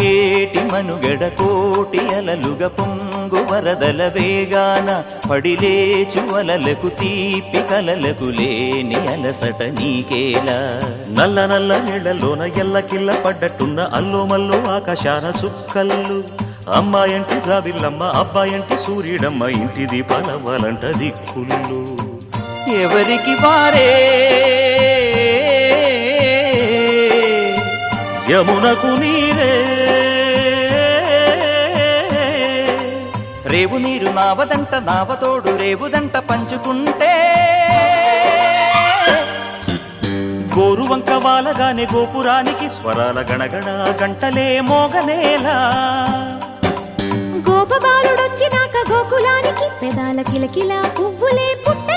ఏటి మనుగడ కోటి అలలుగా పొంగు వరదల వేగాన పడిలేచు అలలకు తీపి కలలకు లేని అలసట నీకేలా నల్ల నల్ల నీళ్లలోన ఎల్లకిల్ల పడ్డట్టున్న అల్లో మల్లో ఆకాశాన చుక్కల్లు అమ్మాయంటి జావిల్లమ్మ అబ్బాయంటి సూర్యుడమ్మ ఇంటి దీపాలవ్వాలంట దిక్కుళ్ళు ఎవరికి వారే యమునకు నీరే రేవు నీరు నావదంట నావతోడు రేవుదంట పంచుకుంటే గోరువంక వాలగానే గోపురానికి స్వరాల గణగణ గంటలే మోగనేలా గోపబాలుడొచ్చినాక గోకులానికి పెదాల కిలకిల పువ్వులే పుట్టే